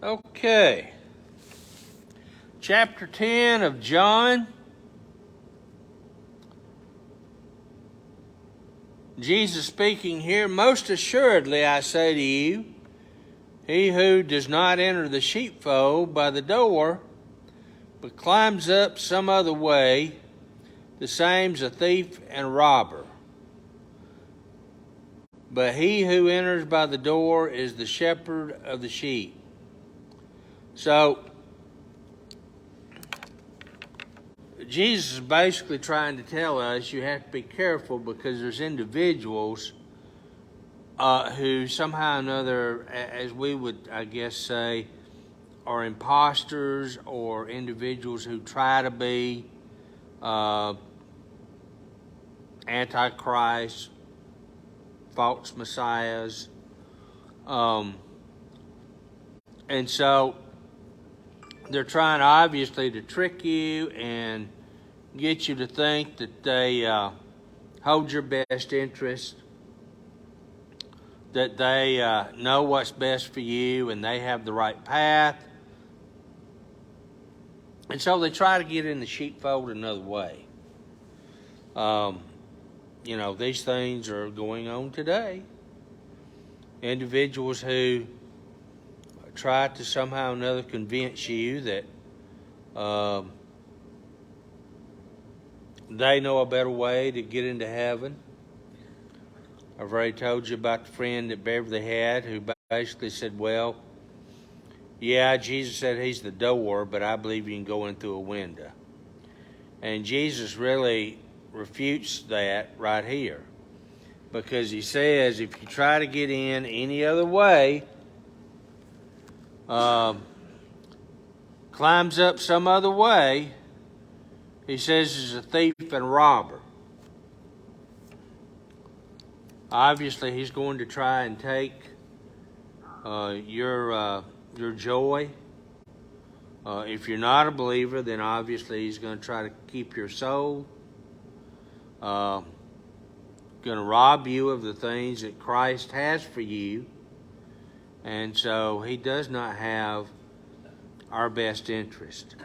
Okay. Chapter 10 of John. Jesus speaking here, most assuredly I say to you, he who does not enter the sheepfold by the door, but climbs up some other way, the same's a thief and robber. But he who enters by the door is the shepherd of the sheep. So, Jesus is basically trying to tell us you have to be careful because there's individuals who somehow or another, as we would, I guess, say, are imposters or individuals who try to be antichrist, false messiahs. And so they're trying obviously to trick you and get you to think that they hold your best interest, that they know what's best for you and they have the right path. And so they try to get in the sheepfold another way. These things are going on today. Individuals who try to somehow or another convince you that they know a better way to get into heaven. I've already told you about the friend that Beverly had who basically said, well, yeah, Jesus said he's the door, but I believe you can go in through a window. And Jesus really refutes that right here, because he says if you try to get in any other way, climbs up some other way, he says is a thief and robber. Obviously, he's going to try and take your joy. If you're not a believer, then obviously he's going to try to keep your soul. Going to rob you of the things that Christ has for you. And so he does not have our best interest.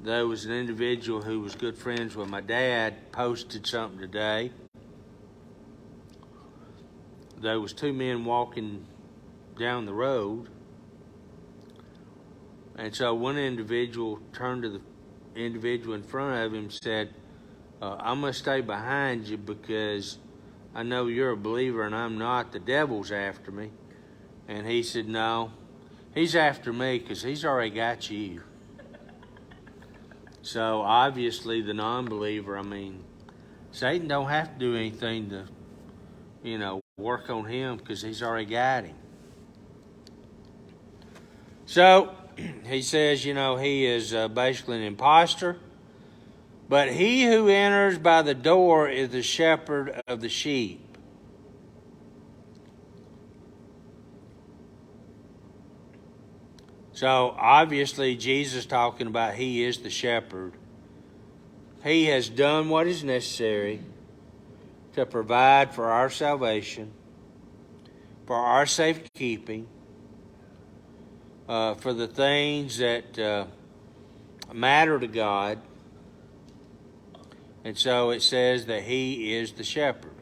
There was an individual who was good friends with my dad posted something today. There was two men walking down the road. And so one individual turned to the individual in front of him and said, I'm going to stay behind you because I know you're a believer and I'm not. The devil's after me. And he said, no, he's after me because he's already got you. So obviously the non-believer, Satan don't have to do anything to, work on him because he's already got him. So he says, he is basically an imposter. But he who enters by the door is the shepherd of the sheep. So obviously Jesus talking about he is the shepherd. He has done what is necessary to provide for our salvation, for our safekeeping, for the things that matter to God. And so it says that he is the shepherd.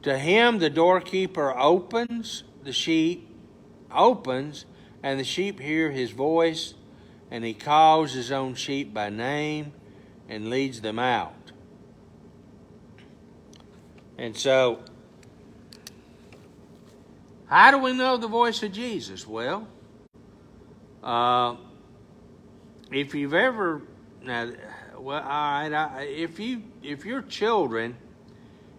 To him the doorkeeper opens, the sheep opens, and the sheep hear his voice, and he calls his own sheep by name and leads them out. And so, how do we know the voice of Jesus? Well, if you've ever, if your children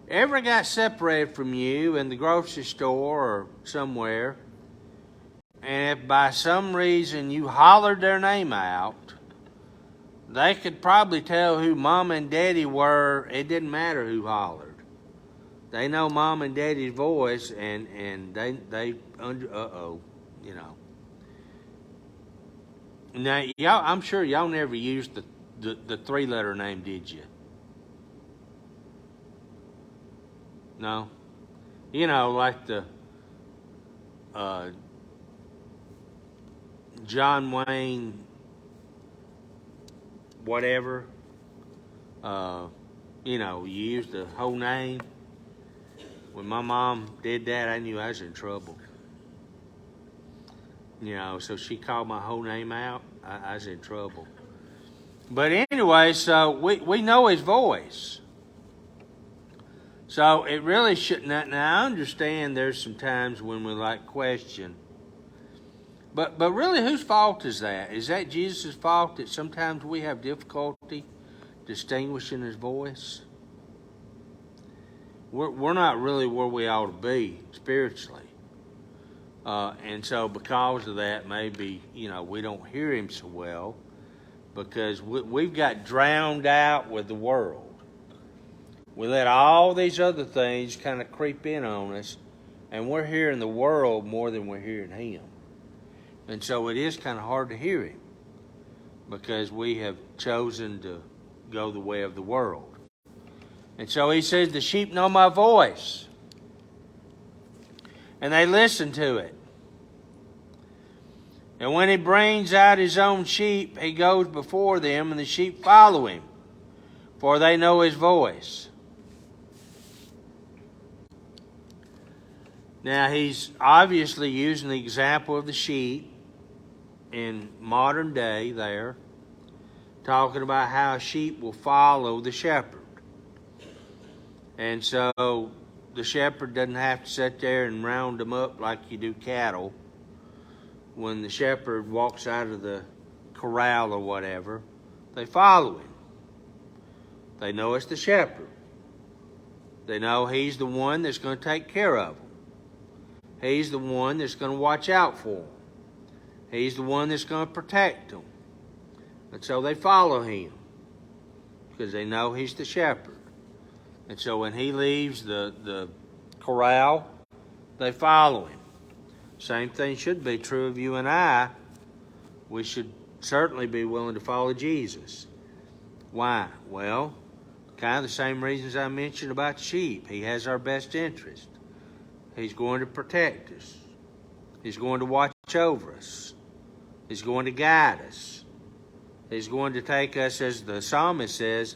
ever got separated from you in the grocery store or somewhere, and if by some reason you hollered their name out, they could probably tell who Mom and Daddy were. It didn't matter who hollered. They know Mom and Daddy's voice, and they Now, y'all, I'm sure y'all never used the three-letter name, did you? No? Like the John Wayne, whatever, you use the whole name. When my mom did that, I knew I was in trouble. So she called my whole name out, I was in trouble. But anyway, so we know his voice. So it really shouldn't. Now I understand there's some times when we question. But really, whose fault is that? Is that Jesus' fault that sometimes we have difficulty distinguishing his voice? We're not really where we ought to be spiritually. And so because of that, maybe, we don't hear him so well because we've got drowned out with the world. We let all these other things kind of creep in on us, and we're hearing the world more than we're hearing him. And so it is kind of hard to hear him because we have chosen to go the way of the world. And so he says, the sheep know my voice, and they listen to it. And when he brings out his own sheep, he goes before them, and the sheep follow him, for they know his voice. Now, he's obviously using the example of the sheep in modern day there, talking about how sheep will follow the shepherd. And so the shepherd doesn't have to sit there and round them up like you do cattle. When the shepherd walks out of the corral or whatever, they follow him. They know it's the shepherd. They know he's the one that's going to take care of them. He's the one that's going to watch out for them. He's the one that's going to protect them. And so they follow him because they know he's the shepherd. And so when he leaves the corral, they follow him. Same thing should be true of you and I. We should certainly be willing to follow Jesus. Why? Well, kind of the same reasons I mentioned about sheep. He has our best interest. He's going to protect us. He's going to watch over us. He's going to guide us. He's going to take us, as the psalmist says,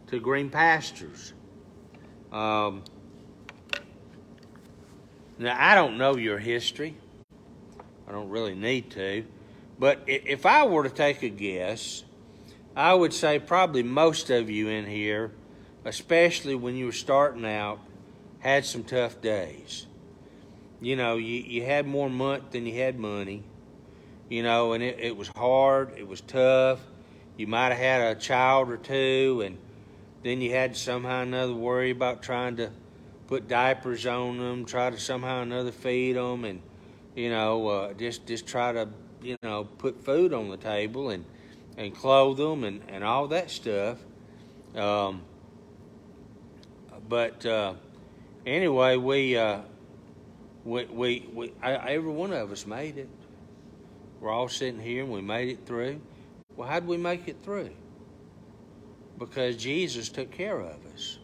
to green pastures. Now, I don't know your history. I don't really need to. But if I were to take a guess, I would say probably most of you in here, especially when you were starting out, had some tough days. You had more month than you had money, and it was hard, it was tough. You might have had a child or two, and then you had to somehow or another worry about trying to put diapers on them, try to somehow or another feed them, and, just try to, put food on the table and clothe them and all that stuff. Anyway, every one of us made it. We're all sitting here and we made it through. Well, how did we make it through? Because Jesus took care of us.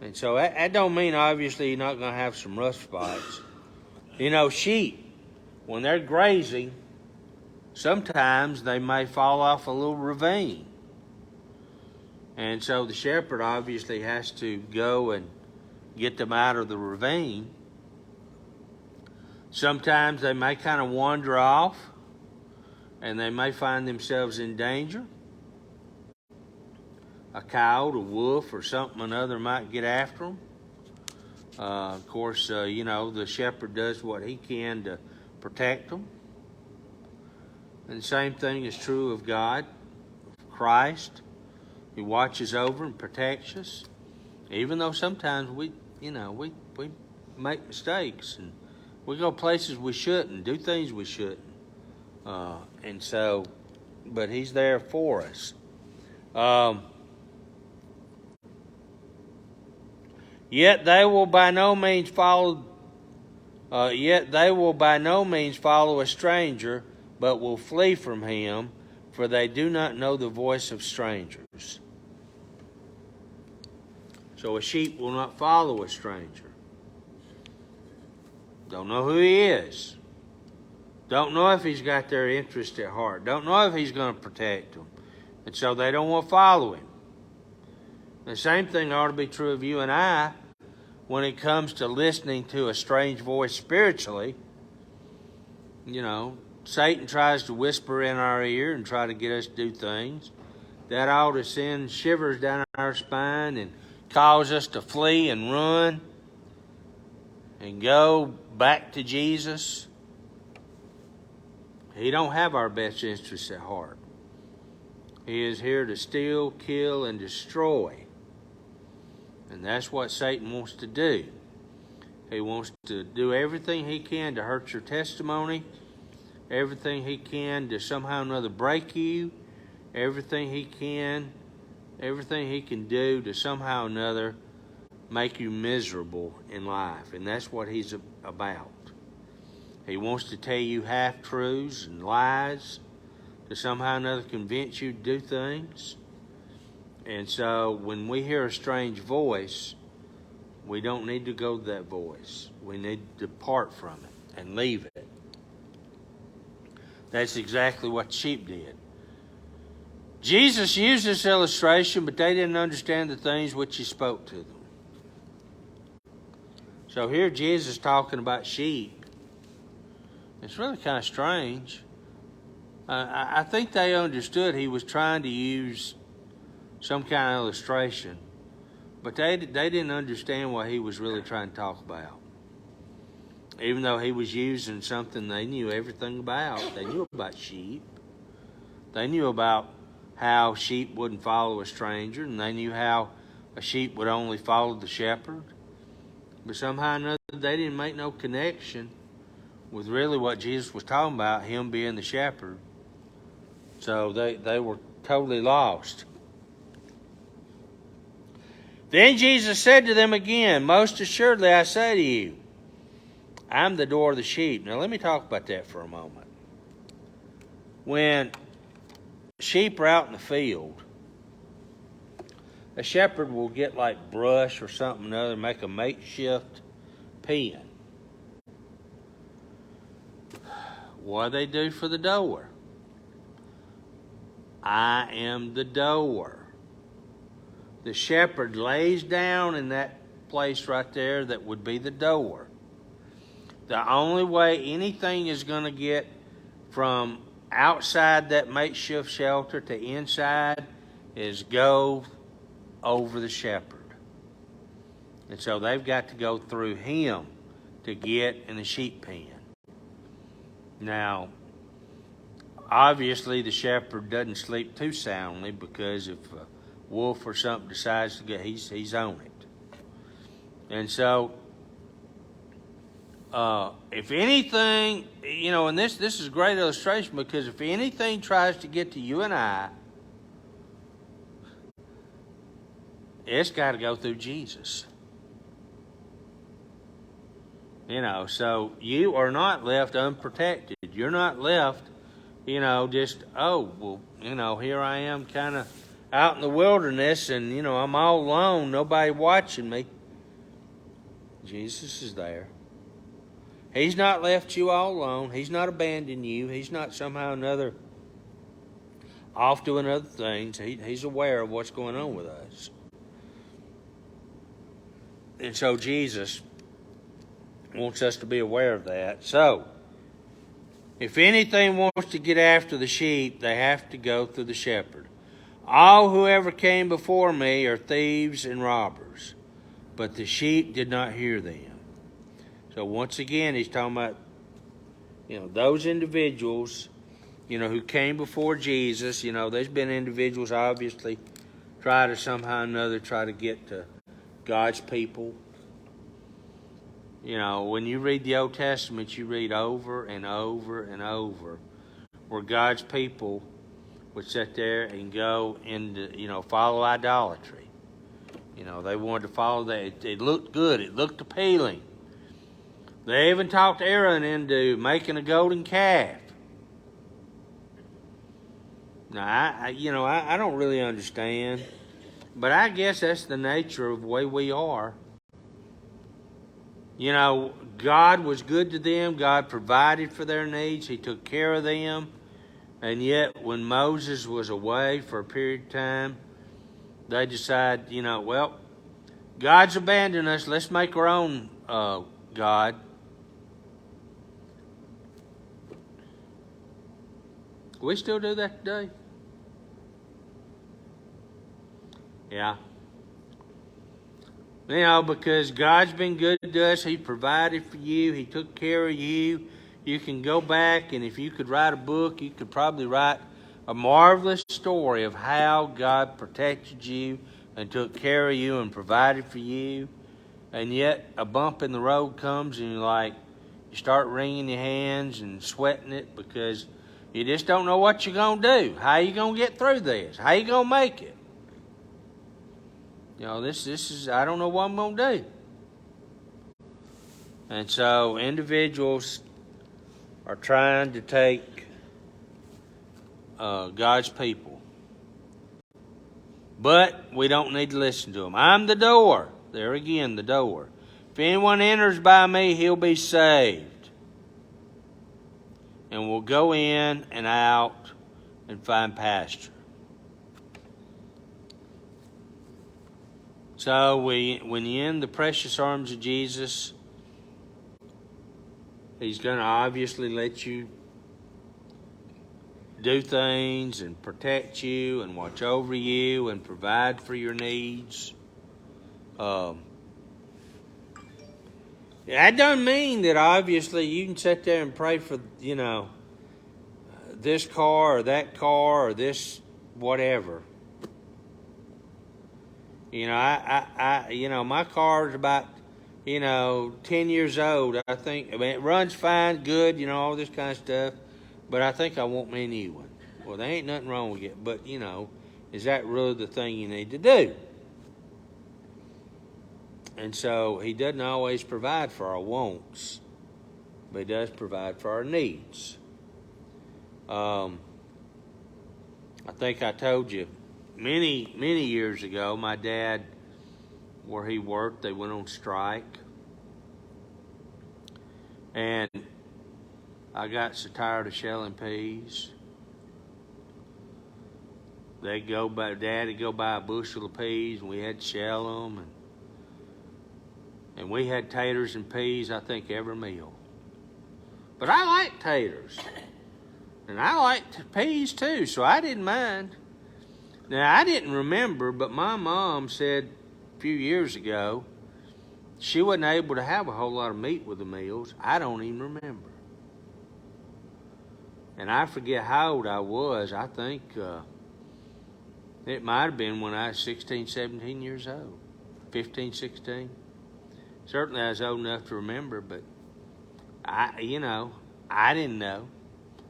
And so that don't mean obviously you're not going to have some rough spots. Sheep, when they're grazing, sometimes they may fall off a little ravine. And so the shepherd obviously has to go and get them out of the ravine. Sometimes they may kind of wander off and they may find themselves in danger. A coyote, a wolf, or something or another might get after them. Of course, the shepherd does what he can to protect them. And the same thing is true of God, of Christ. He watches over and protects us, even though sometimes we make mistakes and we go places we shouldn't, do things we shouldn't. But he's there for us. Yet they will by no means follow a stranger, but will flee from him, for they do not know the voice of strangers. So a sheep will not follow a stranger. Don't know who he is. Don't know if he's got their interest at heart. Don't know if he's going to protect them. And so they don't want to follow him. The same thing ought to be true of you and I when it comes to listening to a strange voice spiritually. You know, Satan tries to whisper in our ear and try to get us to do things. That ought to send shivers down our spine and cause us to flee and run and go back to Jesus. He don't have our best interests at heart. He is here to steal, kill, and destroy. And that's what Satan wants to do. He wants to do everything he can to hurt your testimony, everything he can to somehow or another break you, everything he can do to somehow or another make you miserable in life. And that's what he's about. He wants to tell you half-truths and lies to somehow or another convince you to do things. And so when we hear a strange voice, we don't need to go to that voice. We need to depart from it and leave it. That's exactly what the sheep did. Jesus used this illustration, but they didn't understand the things which he spoke to them. So here Jesus is talking about sheep. It's really kind of strange. I think they understood he was trying to use some kind of illustration, but they didn't understand what he was really trying to talk about. Even though he was using something they knew everything about. They knew about sheep. They knew about how sheep wouldn't follow a stranger, and they knew how a sheep would only follow the shepherd. But somehow or another, they didn't make no connection with really what Jesus was talking about, him being the shepherd. So they were totally lost. Then Jesus said to them again, most assuredly I say to you, I'm the door of the sheep. Now let me talk about that for a moment. When sheep are out in the field, a shepherd will get like brush or something or other, make a makeshift pen. What do they do for the door? I am the door. The shepherd lays down in that place right there that would be the door. The only way anything is going to get from outside that makeshift shelter to inside is go over the shepherd. And so they've got to go through him to get in the sheep pen. Now, obviously the shepherd doesn't sleep too soundly, because if a wolf or something decides to get, he's on it. And so, if anything, and this is a great illustration, because if anything tries to get to you and I, it's got to go through Jesus. So you are not left unprotected. You're not left, just, here I am kind of out in the wilderness and, I'm all alone, nobody watching me. Jesus is there. He's not left you all alone. He's not abandoned you. He's not somehow or another off doing other things. He's aware of what's going on with us. And so Jesus wants us to be aware of that. So, if anything wants to get after the sheep, they have to go through the shepherd. All who ever came before me are thieves and robbers, but the sheep did not hear them. So once again, he's talking about, those individuals, who came before Jesus. There's been individuals obviously try to somehow or another try to get to God's people. When you read the Old Testament, you read over and over and over where God's people would sit there and go into, follow idolatry. They wanted to follow that. It looked good. It looked appealing. They even talked Aaron into making a golden calf. Now, I don't really understand, but I guess that's the nature of the way we are. God was good to them. God provided for their needs. He took care of them. And yet, when Moses was away for a period of time, they decided, well, God's abandoned us. Let's make our own God. We still do that today. Yeah. Because God's been good to us. He provided for you. He took care of you. You can go back, and if you could write a book, you could probably write a marvelous story of how God protected you and took care of you and provided for you. And yet a bump in the road comes, and you start wringing your hands and sweating it because you just don't know what you're going to do. How you going to get through this? How you going to make it? This is, I don't know what I'm going to do. And so individuals are trying to take God's people. But we don't need to listen to them. I'm the door. There again, the door. If anyone enters by me, he'll be saved. And will go in and out and find pasture. So when you're in the precious arms of Jesus, He's going to obviously let you do things and protect you and watch over you and provide for your needs. That doesn't mean that obviously you can sit there and pray for, this car or that car or this whatever. My car is about, 10 years old. I think, it runs fine, good, all this kind of stuff. But I think I want me a new one. Well, there ain't nothing wrong with it. But, is that really the thing you need to do? And so He doesn't always provide for our wants. But He does provide for our needs. I think I told you many, many years ago, my dad, where he worked, they went on strike. And I got so tired of shelling peas. Dad would go buy a bushel of peas, and we had to shell them. And we had taters and peas, I think, every meal. But I like taters. And I liked peas too, so I didn't mind. Now, I didn't remember, but my mom said a few years ago she wasn't able to have a whole lot of meat with the meals. I don't even remember. And I forget how old I was. I think it might have been when I was 16, 17 years old. 15, 16. Certainly I was old enough to remember, but I didn't know.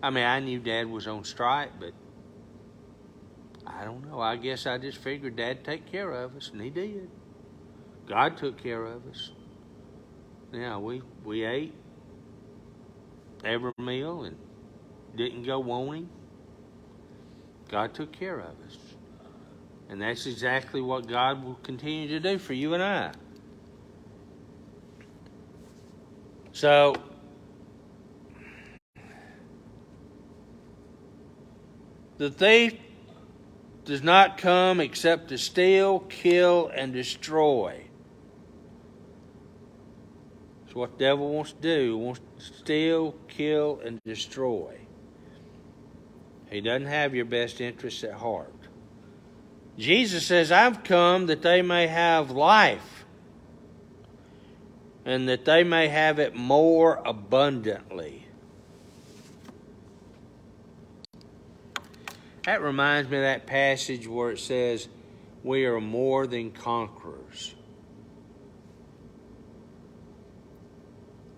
I mean, I knew Dad was on strike, but I don't know. I guess I just figured Dad'd take care of us, and He did. God took care of us. Yeah, we ate every meal and didn't go wanting. God took care of us. And that's exactly what God will continue to do for you and I. So, the thief does not come except to steal, kill, and destroy. That's what the devil wants to do. He wants to steal, kill, and destroy. He doesn't have your best interests at heart. Jesus says, I've come that they may have life, and that they may have it more abundantly. That reminds me of that passage where it says, we are more than conquerors.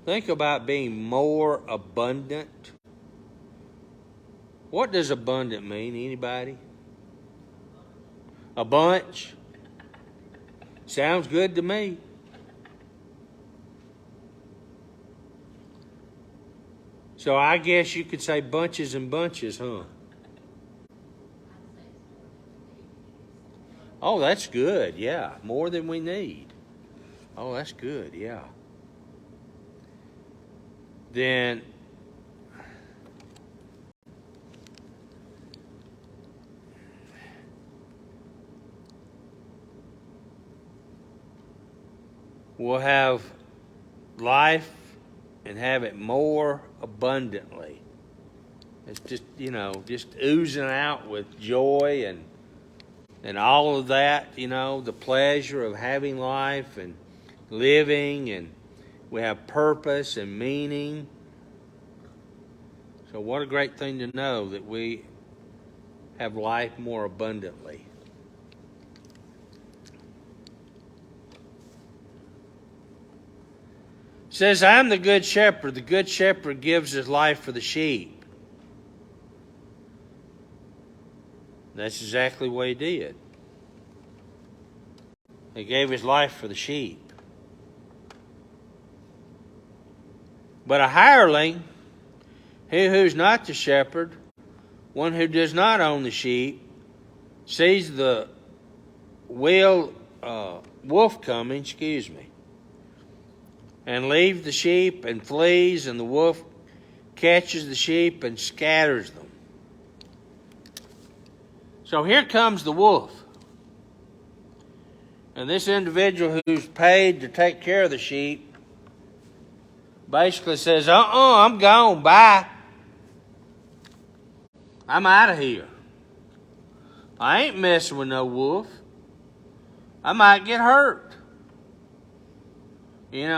Think about being more abundant. What does abundant mean? Anybody? A bunch? Sounds good to me. So I guess you could say bunches and bunches, huh? Oh, that's good, yeah. More than we need. Oh, that's good, yeah. then we'll have life and have it more abundantly. It's just, just oozing out with joy and all of that, the pleasure of having life and living, and we have purpose and meaning. So what a great thing to know that we have life more abundantly. It says, I'm the good shepherd. The good shepherd gives his life for the sheep. That's exactly what he did. He gave his life for the sheep. But a hireling, he who's not the shepherd, one who does not own the sheep, sees the wolf coming, and leaves the sheep and flees, and the wolf catches the sheep and scatters them. So here comes the wolf. And this individual who's paid to take care of the sheep basically says, I'm gone, bye. I'm out of here. I ain't messing with no wolf. I might get hurt.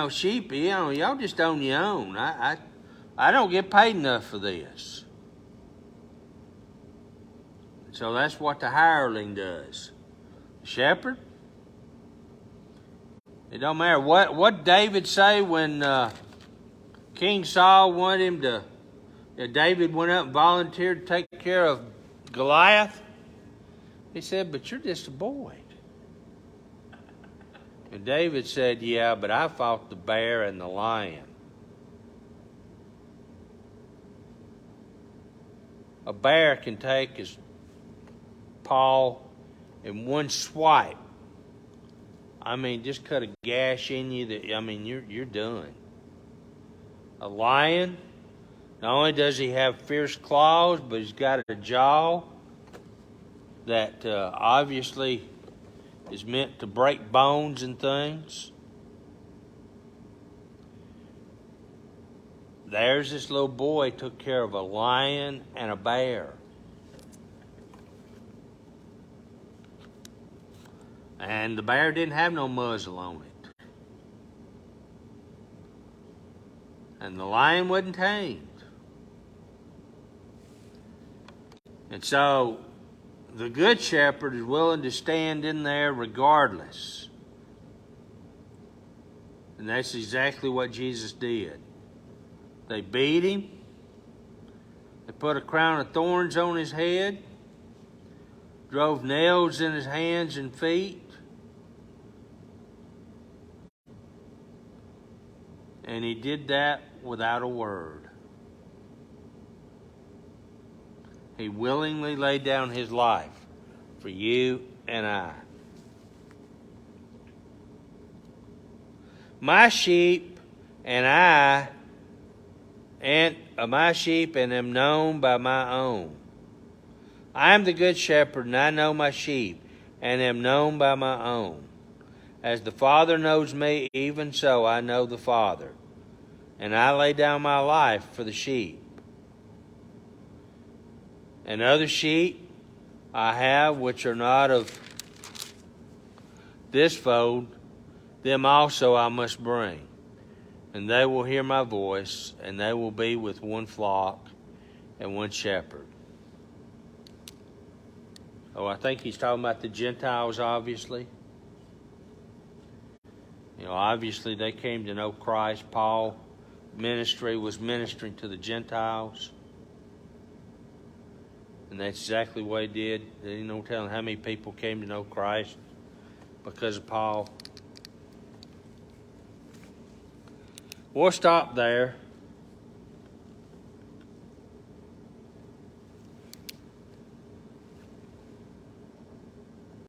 Sheep, y'all just own your own. I don't get paid enough for this. So that's what the hireling does. The shepherd, it don't matter. What David say when King Saul wanted him to, David went up and volunteered to take care of Goliath? He said, but you're just a boy. And David said, yeah, but I fought the bear and the lion. A bear can take his paw in one swipe. Just cut a gash in you that, you're done. A lion, not only does he have fierce claws, but he's got a jaw that obviously is meant to break bones and things. There's this little boy took care of a lion and a bear. And the bear didn't have no muzzle on it. And the lion wasn't tamed. And so the good shepherd is willing to stand in there regardless. And that's exactly what Jesus did. They beat him. They put a crown of thorns on his head. Drove nails in his hands and feet. And he did that without a word. He willingly laid down his life for you and I. My sheep and am known by my own. I am the good shepherd, and I know my sheep, and am known by my own. As the Father knows me, even so I know the Father. And I lay down my life for the sheep. And other sheep I have which are not of this fold, them also I must bring. And they will hear my voice, and they will be with one flock and one shepherd. Oh, I think he's talking about the Gentiles, obviously. Obviously they came to know Christ. Paul's ministry was ministering to the Gentiles. And that's exactly what he did. There's no telling how many people came to know Christ because of Paul. We'll stop there.